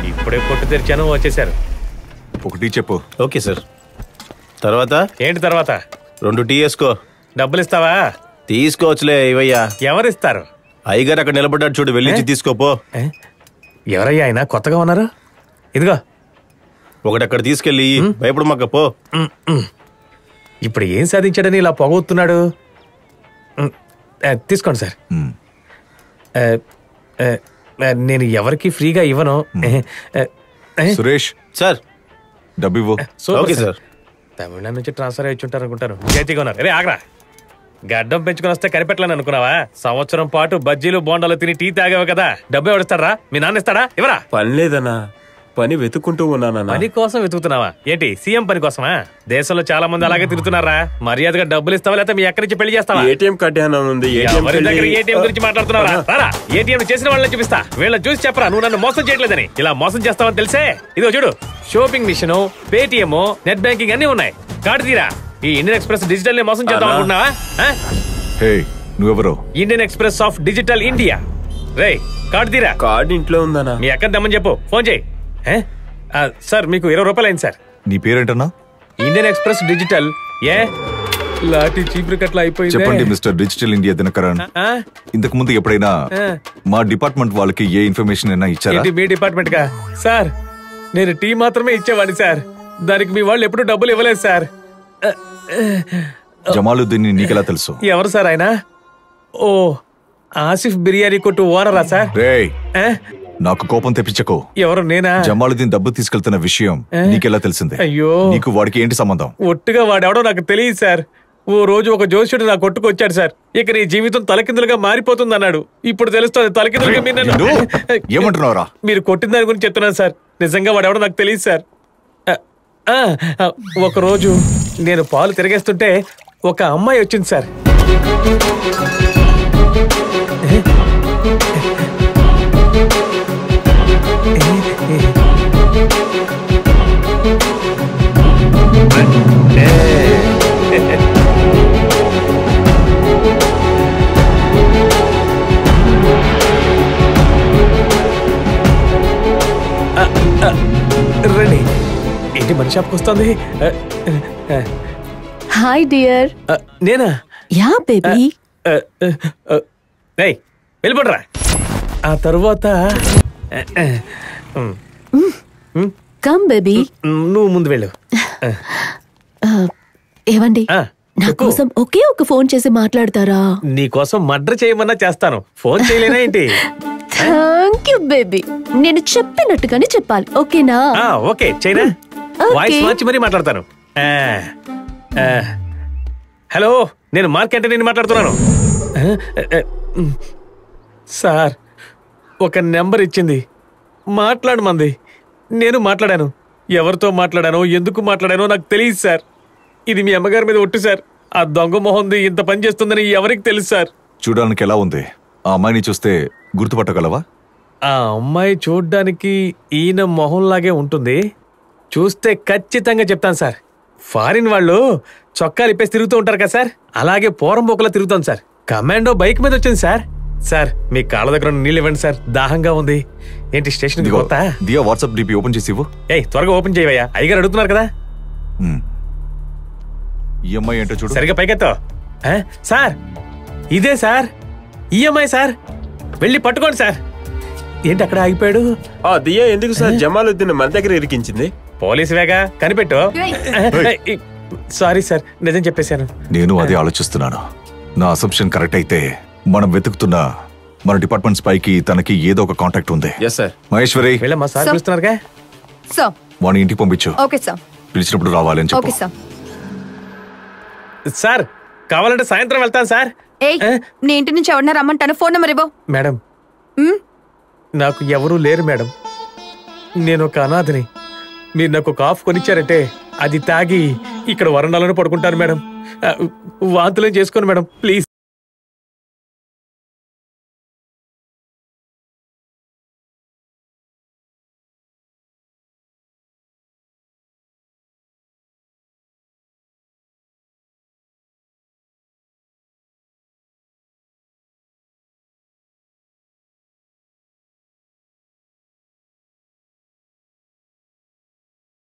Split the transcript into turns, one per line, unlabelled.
ఇప్పుడే కొట్టు తెరిచాను, వచ్చేసారు.
ఒకటి చెప్పు.
Okay sir. తర్వాత
ఏంటి తర్వాత?
2 టీ వేసుకో.
డబ్బులు ఇస్తావా?
తీసుకోవచ్చులే ఇవయ్యా.
ఎవరిస్తారు?
అయ్యగారు అక్కడ నిలబడ్డాడు చూడు, వెళ్ళి తీసుకోపో.
ఎవరయ్యా ఆయన? కొత్తగా ఉన్నారు. ఇదిగో
ఒకటి అక్కడ తీసుకెళ్ళి భయపడు మాక పో.
ఇప్పుడు ఏం సాధించాడని ఇలా పొగవుతున్నాడు? తీసుకోండి సార్. నేను ఎవరికి ఫ్రీగా ఇవ్వను.
సురేష్
సార్
డబ్బు ఇవ్వు.
Okay sir.
తమిళనాడు నుంచి ట్రాన్స్ఫర్ అయ్యి ఉంటారు అనుకుంటాను. చేతిగా ఉన్నారు. రే ఆగ్రా, గడ్డం పెంచుకుని వస్తే కనిపెట్టలేను అనుకున్నావా? సంవత్సరం పాటు బజ్జీలు బోండాలు తిని టీ తాగావు కదా, డబ్బు ఎవడిస్తాడా? మీ నాన్న ఇస్తాడా? ఇవరా.
పని లేదన్నా, పని వెతుక్కుంటూ ఉన్నానన్నా.
పని కోసం వెతుకుతున్నావా? ఏంటి సీఎం పని కోసమా? దేశంలో చాలా మంది అలాగే తిరుగుతున్నారా? మర్యాదగా డబ్బులు ఇస్తావా లేకపోతే మీ ఎక్కడి నుంచి పెళ్లి చేస్తావా?
ఏటీఎం కట్టానుంది.
ఏటీఎం గురించి మాట్లాడుతున్నారా? రారా, ఏటీఎం చేసిన వాళ్ళని చూపిస్తా. వీళ్ళని చూసి చెప్పరా నువ్వు నన్ను మోసం చేయట్లేదని. ఇలా మోసం చేస్తావని తెలిసే ఇదిగో చూడు, shopping machine, Paytm, net banking అన్ని ఉన్నాయి. కార్డు తీరా. ఈ ఇండియన్ ఎక్స్ప్రెస్ డిజిటల్ ని మోసం చేద్దాం అనుకుంటున్నావా?
హే నువ్వెవరో?
Indian express of digital India. Ray card తీరా.
కార్డు ఇంట్లో ఉందన్నా.
మీ అక్కడ దమ్మని చెప్పు, ఫోన్ చేయి. సార్ మీకు 20 రూపాయలు అయింది సార్.
నీ పేరేంటన్నా?
Indian Express digital. ఏ లాఠీ చీపురు కట్లా అయిపోయింది.
చెప్పండి మిస్టర్ డిజిటల్ ఇండియా దినకరన్. ఇంతకు ముందు ఎప్పుడైనా మా డిపార్ట్మెంట్ వాళ్ళకి ఏ ఇన్ఫర్మేషన్ అయినా ఇచ్చారా?
మీ డిపార్ట్మెంట్ గా? సార్ నేను టీ మాత్రమే ఇచ్చేవాడిని సార్. దానికి మీ వాళ్ళు ఎప్పుడు డబ్బులు ఇవ్వలేదు సార్.
జమాలుద్దీన్ నీకెలా తెలుసు?
ఎవరు సార్ ఆయన? ఓ ఆసిఫ్ బిర్యానీ కొట్టు ఓనరా సార్?
రేయ్ నాకు కోపం తెప్పించకు.
ఎవరు? నేనా?
జమాలుద్దీన్ డబ్బు తీసుకెళ్తున్న విషయం నీకెలా తెలిసింది?
అయ్యో,
నీకు వాడికి ఏంటి సంబంధం?
ఒట్టుగా వాడెవడో నాకు తెలియదు సార్. ఓ రోజు ఒక జోష్యుడు నా కొట్టుకు వచ్చాడు సార్. ఇక నీ జీవితం తలకిందులుగా మారిపోతుంది అన్నాడు. ఇప్పుడు తెలుస్తుంది తలకిందులుగా.
ఏమంటున్నావురా?
మీరు కొట్టిన దాని గురించి చెప్తున్నాను సార్. నిజంగా వాడెవడో నాకు తెలియదు సార్. ఒక రోజు నేను పాలు తిరిగేస్తుంటే ఒక అమ్మాయి వచ్చింది సార్. రండి. ఏంటి మన షాప్కి వస్తుంది?
Hi dear.
నేనా?
Yeah baby.
వెళ్ళిపోడరా. ఆ తరువాత
కమ్ బేబీ.
నువ్వు ముందు వెళ్ళు.
ఏవండి, నా కోసం ఒకే ఒక ఫోన్ చేసి మాట్లాడతారా?
నీ కోసం మర్డర్ చేయమన్నా చేస్తాను. ఫోన్ చేయలేనా ఏంటి?
Thank you baby. నేను చెప్పినట్టుగానే చెప్పాలి, ఓకేనా?
Okay China. వాయిస్ మార్చి మరీ మాట్లాడతాను. హలో, నేను మార్కెట్ నేను మాట్లాడుతున్నాను సార్. ఒక నెంబర్ ఇచ్చింది, మాట్లాడమంది. నేను మాట్లాడాను. ఎవరితో మాట్లాడానో ఎందుకు మాట్లాడానో నాకు తెలియదు సార్. ఇది మీ అమ్మగారి మీద ఒట్టు సార్. ఆ దొంగ మొహంది ఇంత పని చేస్తుందని ఎవరికి తెలుసు సార్?
చూడడానికి ఎలా ఉంది? ఆ అమ్మాయిని చూస్తే గుర్తుపట్టగలవా?
ఆ అమ్మాయి చూడ్డానికి ఈయన మొహంలాగే ఉంటుంది. చూస్తే ఖచ్చితంగా చెప్తాను సార్. ఫారిన్ వాళ్ళు చొక్కాలు ఇప్పేసి తిరుగుతూ ఉంటారు కదా సార్, అలాగే పోరం బొక్కలా తిరుగుతాను సార్. కమాండో బైక్ మీద వచ్చింది సార్. సార్ మీ కాళ్ళ దగ్గర నీళ్ళు ఇవ్వండి సార్, దాహంగా ఉంది. ఏంటి స్టేషన్
దియా వాట్సాప్ డిపి ఓపెన్ చేసి ఇవ్వు.
త్వరగా ఓపెన్ చేయవయ్యా, అయ్యగారు అడుగుతున్నారు కదా.
ఈఎంఐ ఏంటో చూడు.
సరిగా పైకెత్తో. సార్ ఇదే సార్ ఈఎంఐ సార్, వెళ్ళి పట్టుకోండి సార్. ఏంటి అక్కడ ఆగిపోయాడు?
దియా ఎందుకు సార్ జమాలుద్దీన్ మన దగ్గర ఇరికించింది?
పోలీసు వేగా, కనిపెట్టు. సారీ సార్, నిజం చెప్పేశాను.
నేను అదే ఆలోచిస్తున్నాను. నా అసంప్షన్ కరెక్ట్ అయితే మనం వెతుకుతున్న మన డిపార్ట్మెంట్ పైకి తనకి ఏదో ఒక కాంటాక్ట్ ఉంది. మహేశ్వరి,
వెళ్ళమ్మా, సార్ పిలుస్తున్నారుగా.
వాడిని ఇంటికి పంపించు. పిలిచినప్పుడు రావాలని చెప్పు.
సార్ కావాలంటే సాయంత్రం వెళ్తాను సార్.
నీ ఇంటి నుంచి ఎవరన్నా రమ్మంటాను, ఫోన్ నెంబర్ ఇవ్వు.
మేడం, నాకు ఎవరూ లేరు మేడం. నేను ఒక అనాథని. మీరు నాకు ఒక కాఫ్ కొనిచ్చారంటే అది తాగి ఇక్కడ వరండాలోనే పడుకుంటాను మేడం. వాంతులేం చేసుకోను మేడం, ప్లీజ్.